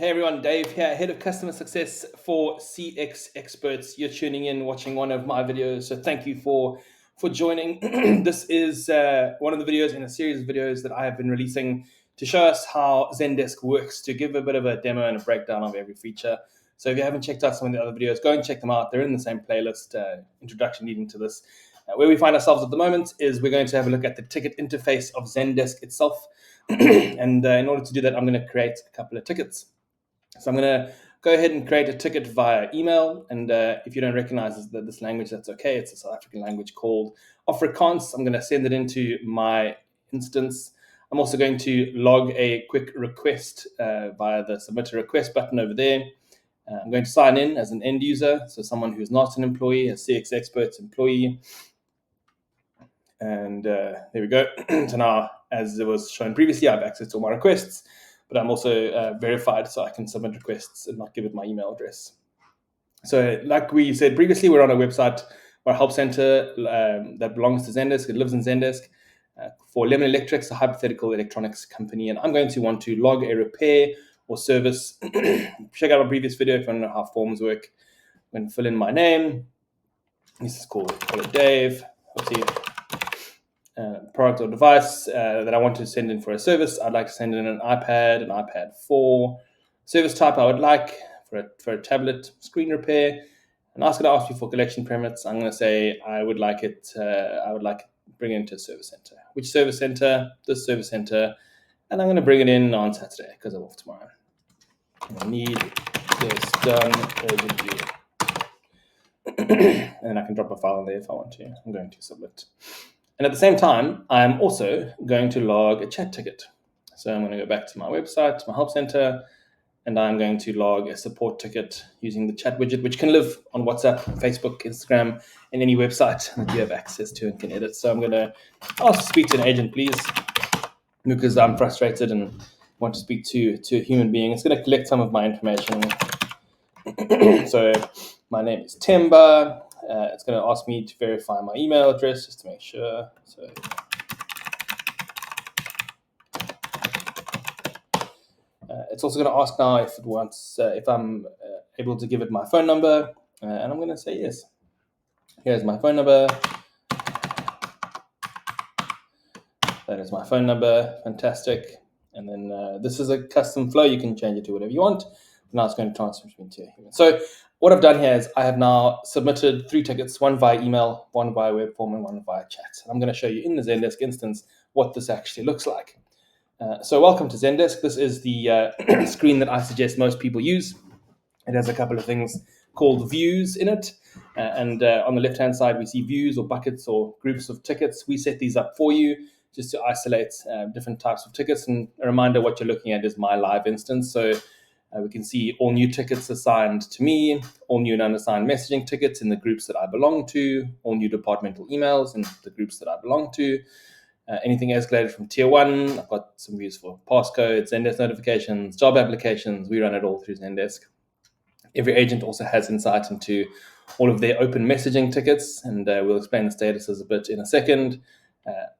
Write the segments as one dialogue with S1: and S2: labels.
S1: Hey everyone, Dave here, Head of Customer Success for CX Experts. You're tuning in, watching one of my videos, so thank you for joining. This is one of the videos in a series of videos that I have been releasing to show us how Zendesk works, to give a bit of a demo and a breakdown of every feature. So if you haven't checked out some of the other videos, go and check them out. They're in the same playlist, introduction leading to this. Where we find ourselves at the moment is we're going to have a look at the ticket interface of Zendesk itself. And in order to do that, I'm going to create a couple of tickets. So I'm going to go ahead and create a ticket via email. And if you don't recognize this language, that's okay. It's a South African language called Afrikaans. I'm going to send it into my instance. I'm also going to log a quick request via the submit a request button over there. I'm going to sign in as an end user, so someone who's not an employee, a CX Experts employee. And there we go. So now, as it was shown previously, I have access to all my requests, but I'm also verified, so I can submit requests and not give it my email address. So like we said previously, we're on a website or a help center that belongs to Zendesk. It lives in Zendesk for Lemon Electrics, a hypothetical electronics company. And I'm going to want to log a repair or service. Check out our previous video if you want to know how forms work. I'm going to fill in my name. This is call it Dave. Product or device that I want to send in for a service. I'd like to send in an iPad 4. Service type I would like for a tablet screen repair. And it's going to ask me for collection permits. I'm going to say I would like it bring it into a service center. Which service center? This service center. And I'm going to bring it in on Saturday because I'm off tomorrow. I need this done urgently. And I can drop a file in there if I want to. I'm going to submit. And at the same time, I'm also going to log a chat ticket. So I'm going to go back to my website, my help center, and I'm going to log a support ticket using the chat widget, which can live on WhatsApp, Facebook, Instagram, and any website that you have access to and can edit. So I'm going to ask to speak to an agent, please, because I'm frustrated and want to speak to a human being. It's going to collect some of my information. So my name is Temba. It's going to ask me to verify my email address just to make sure. So it's also going to ask now if it wants, if I'm able to give it my phone number, and I'm going to say yes. Here's my phone number. That is my phone number. Fantastic. And then this is a custom flow. You can change it to whatever you want. Now it's going to transfer me to a human. So what I've done here is I have now submitted 3 tickets, one via email, one via web form, and one via chat. And I'm going to show you in the Zendesk instance what this actually looks like. So welcome to Zendesk. This is the screen that I suggest most people use. It has a couple of things called views in it. And on the left-hand side, we see views or buckets or groups of tickets. We set these up for you just to isolate different types of tickets. And a reminder, what you're looking at is my live instance. So we can see all new tickets assigned to me, all new and unassigned messaging tickets in the groups that I belong to, all new departmental emails in the groups that I belong to. Anything escalated from tier 1, I've got some views for passcodes, Zendesk notifications, job applications. We run it all through Zendesk. Every agent also has insight into all of their open messaging tickets, and we'll explain the statuses a bit in a second.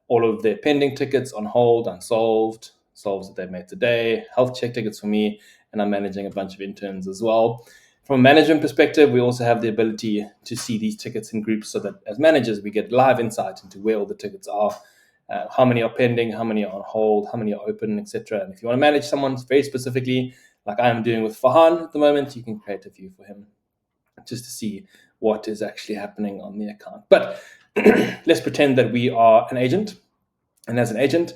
S1: All of their pending tickets, on hold, unsolved, solves that they've made today, health check tickets for me, and I'm managing a bunch of interns as well. From a management perspective, we also have the ability to see these tickets in groups so that as managers, we get live insight into where all the tickets are, how many are pending, how many are on hold, how many are open, etc. And if you want to manage someone very specifically, like I'm doing with Fahan at the moment, you can create a view for him just to see what is actually happening on the account. But let's pretend that we are an agent. And as an agent,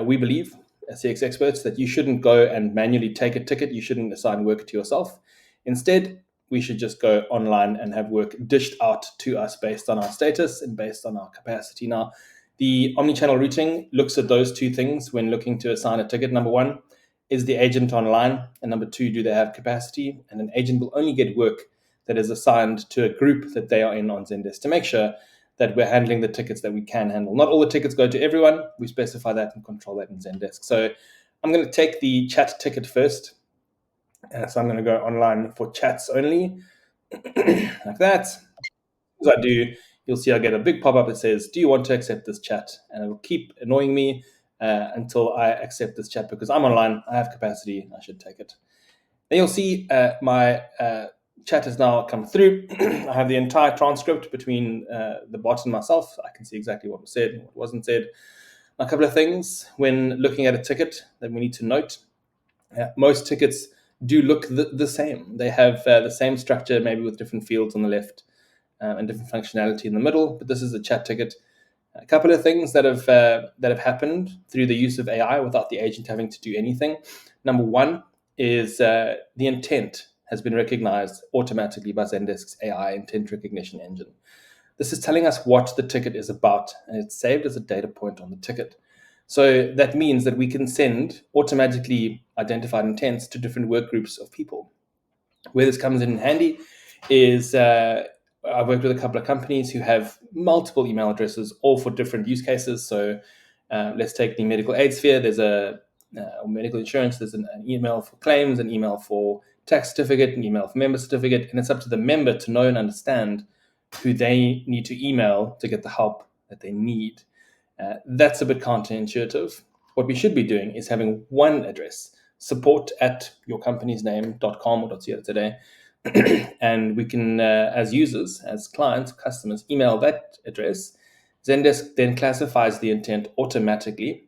S1: we believe, as CX experts, that you shouldn't go and manually take a ticket. You shouldn't assign work to yourself. Instead, we should just go online and have work dished out to us based on our status and based on our capacity. Now, the omnichannel routing looks at those 2 things when looking to assign a ticket. Number 1, is the agent online? And number 2, do they have capacity? And an agent will only get work that is assigned to a group that they are in on Zendesk to make sure that we're handling the tickets that we can handle. Not all the tickets go to everyone. We specify that and control that in Zendesk. So I'm going to take the chat ticket first. So I'm going to go online for chats only, like that. As I do, you'll see I get a big pop-up that says, do you want to accept this chat? And it'll keep annoying me until I accept this chat because I'm online, I have capacity, I should take it. Then you'll see my chat has now come through. I have the entire transcript between the bot and myself. I can see exactly what was said and what wasn't said. A couple of things when looking at a ticket that we need to note. Most tickets do look the same. They have the same structure, maybe with different fields on the left and different functionality in the middle. But this is a chat ticket. A couple of things that have happened through the use of AI without the agent having to do anything. Number one is the intent has been recognized automatically by Zendesk's AI intent recognition engine. This is telling us what the ticket is about, and it's saved as a data point on the ticket. So that means that we can send automatically identified intents to different work groups of people. Where this comes in handy is I've worked with a couple of companies who have multiple email addresses, all for different use cases. So let's take the medical aid sphere. There's a medical insurance. There's an email for claims, an email for tax certificate, an email for member certificate, and it's up to the member to know and understand who they need to email to get the help that they need. That's a bit counterintuitive. What we should be doing is having one address, support at yourcompaniesname.com or .co today, and we can, as users, as clients, customers, email that address. Zendesk then classifies the intent automatically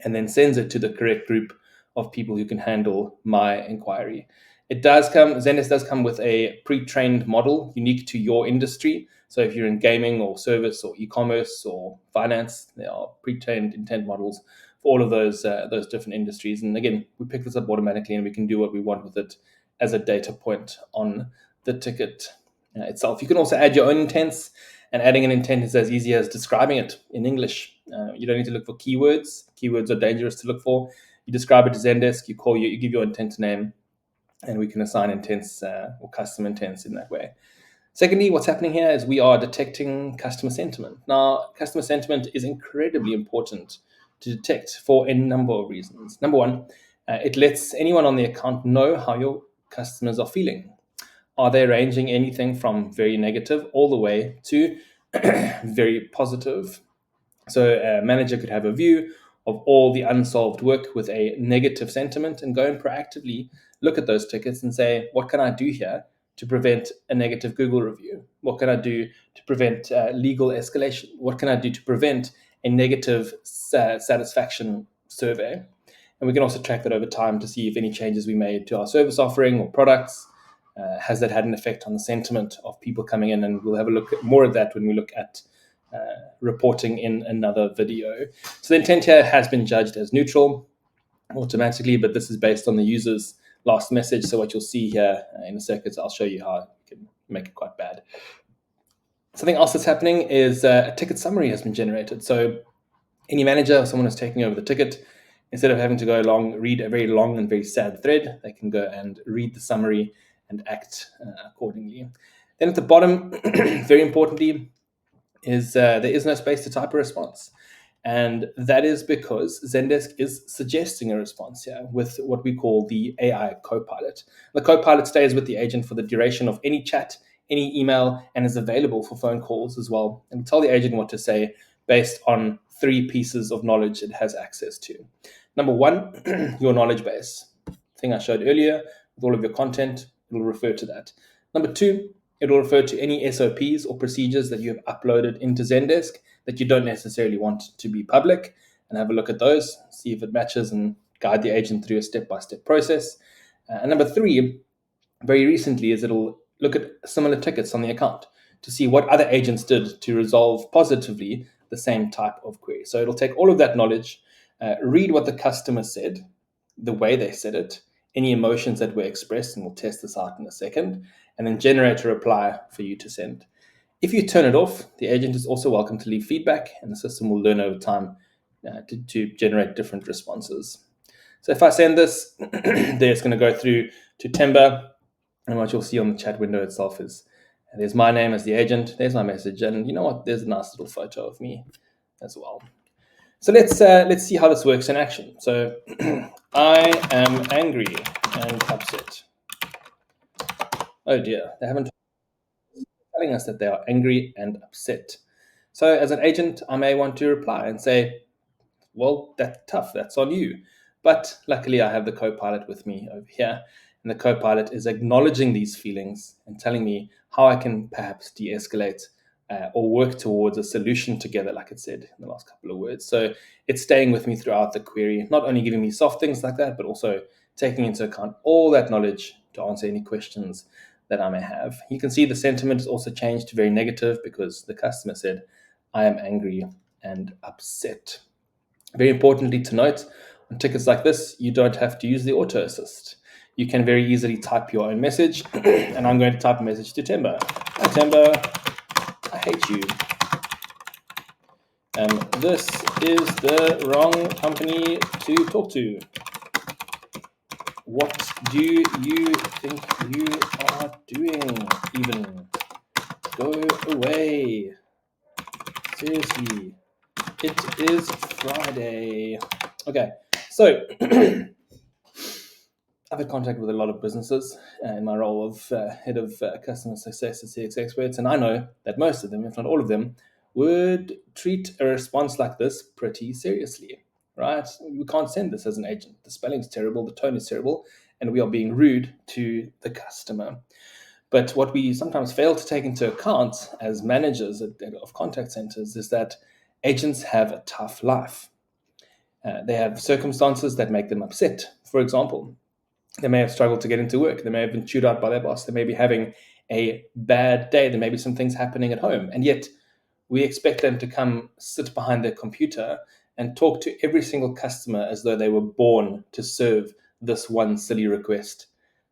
S1: and then sends it to the correct group of people who can handle my inquiry. Zendesk does come with a pre-trained model unique to your industry. So if you're in gaming or service or e-commerce or finance, there are pre-trained intent models for all of those different industries. And again, we pick this up automatically and we can do what we want with it as a data point on the ticket itself. You can also add your own intents, and adding an intent is as easy as describing it in English. You don't need to look for keywords. Keywords are dangerous to look for. You describe it to Zendesk, you give your intent name, and we can assign intents or custom intents in that way. Secondly, what's happening here is we are detecting customer sentiment. Now, customer sentiment is incredibly important to detect for a number of reasons. Number one, it lets anyone on the account know how your customers are feeling. Are they ranging anything from very negative all the way to very positive? So a manager could have a view of all the unsolved work with a negative sentiment and go and proactively look at those tickets and say, what can I do here to prevent a negative Google review? What can I do to prevent legal escalation? What can I do to prevent a negative satisfaction survey? And we can also track that over time to see if any changes we made to our service offering or products, has that had an effect on the sentiment of people coming in? And we'll have a look at more of that when we look at reporting in another video. So the intent here has been judged as neutral automatically, but this is based on the user's last message. So what you'll see here in a second, I'll show you how you can make it quite bad. Something else that's happening is a ticket summary has been generated. So any manager or someone who's taking over the ticket, instead of having to go along, read a very long and very sad thread, they can go and read the summary and act accordingly. Then at the bottom, very importantly, is there is no space to type a response. And that is because Zendesk is suggesting a response here with what we call the AI Copilot. The Copilot stays with the agent for the duration of any chat, any email, and is available for phone calls as well. And tell the agent what to say based on 3 pieces of knowledge it has access to. Number one, your knowledge base. Thing I showed earlier, with all of your content, it will refer to that. Number 2, it will refer to any SOPs or procedures that you have uploaded into Zendesk that you don't necessarily want to be public, and have a look at those, see if it matches, and guide the agent through a step-by-step process. And number 3, very recently, is it'll look at similar tickets on the account to see what other agents did to resolve positively the same type of query. So it'll take all of that knowledge, read what the customer said, the way they said it, any emotions that were expressed, and we'll test this out in a second, and then generate a reply for you to send. If you turn it off, the agent is also welcome to leave feedback, and the system will learn over time to generate different responses. So if I send this, it's going to go through to Timber, and what you'll see on the chat window itself is there's my name as the agent, there's my message, and you know what? There's a nice little photo of me as well. So let's see how this works in action. So I am angry and upset. Oh dear, they haven't telling us that they are angry and upset. So as an agent, I may want to reply and say, well, that's tough, that's on you. But luckily I have the Copilot with me over here. And the Copilot is acknowledging these feelings and telling me how I can perhaps de-escalate or work towards a solution together, like it said in the last couple of words. So it's staying with me throughout the query, not only giving me soft things like that, but also taking into account all that knowledge to answer any questions that I may have. You can see the sentiment has also changed to very negative because the customer said, I am angry and upset. Very importantly to note, on tickets like this, you don't have to use the auto assist. You can very easily type your own message, and I'm going to type a message to Temba. Hi Temba, I hate you. This is the wrong company to talk to. What do you think you are doing? Even go away. Seriously, it is Friday. Okay, so I've had contact with a lot of businesses in my role of head of customer success at CX Experts, and I know that most of them, if not all of them, would treat a response like this pretty seriously, right? We can't send this as an agent. The spelling's terrible, the tone is terrible, and we are being rude to the customer. But what we sometimes fail to take into account as managers of contact centers is that agents have a tough life. They have circumstances that make them upset. For example, they may have struggled to get into work. They may have been chewed out by their boss. They may be having a bad day. There may be some things happening at home. And yet we expect them to come sit behind their computer and talk to every single customer as though they were born to serve this one silly request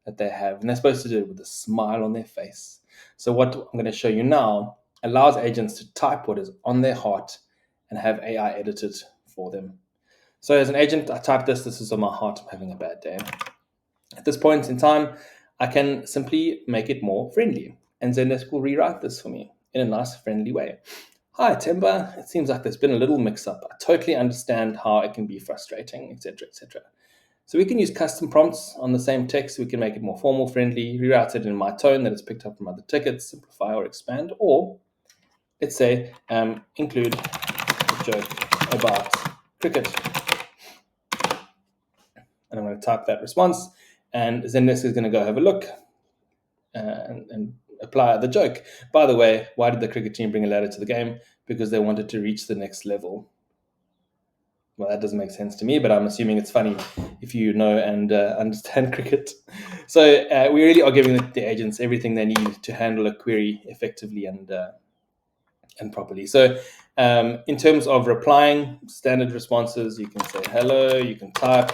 S1: that they have. And they're supposed to do it with a smile on their face. So what I'm going to show you now allows agents to type what is on their heart and have AI edit it for them. So as an agent, I type this is on my heart, I'm having a bad day. At this point in time, I can simply make it more friendly, and Zendesk will rewrite this for me in a nice, friendly way. Hi, Timber. It seems like there's been a little mix-up. I totally understand how it can be frustrating, etc., etc. So we can use custom prompts on the same text. We can make it more formal, friendly, rewrite it in my tone that is picked up from other tickets, simplify or expand, or let's say include a joke about cricket. And I'm going to type that response, and Zendesk is going to go have a look and apply the joke. By the way, why did the cricket team bring a ladder to the game? Because they wanted to reach the next level. Well, that doesn't make sense to me, but I'm assuming it's funny if you know and understand cricket. So we really are giving the agents everything they need to handle a query effectively and properly. So in terms of replying, standard responses, you can say hello, you can type.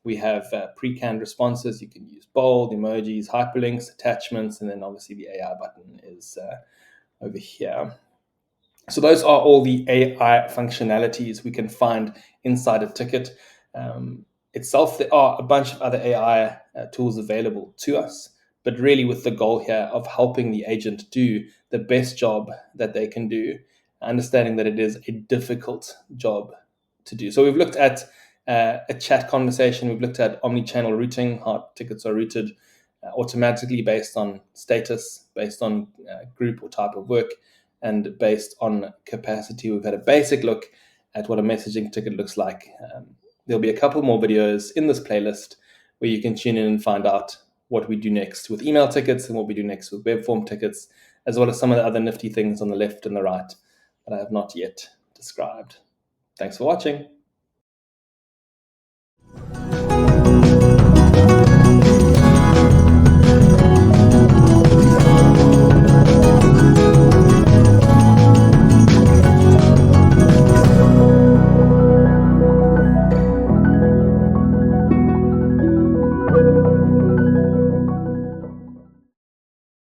S1: We have pre-canned responses. You can use bold, emojis, hyperlinks, attachments, and then obviously the AI button is over here. So those are all the AI functionalities we can find inside a ticket itself. There are a bunch of other AI tools available to us, but really with the goal here of helping the agent do the best job that they can do, understanding that it is a difficult job to do. So we've looked at a chat conversation. We've looked at omni-channel routing, how tickets are routed automatically based on status, based on group or type of work, and based on capacity. We've had a basic look at what a messaging ticket looks like. There'll be a couple more videos in this playlist where you can tune in and find out what we do next with email tickets and what we do next with web form tickets, as well as some of the other nifty things on the left and the right that I have not yet described. Thanks for watching.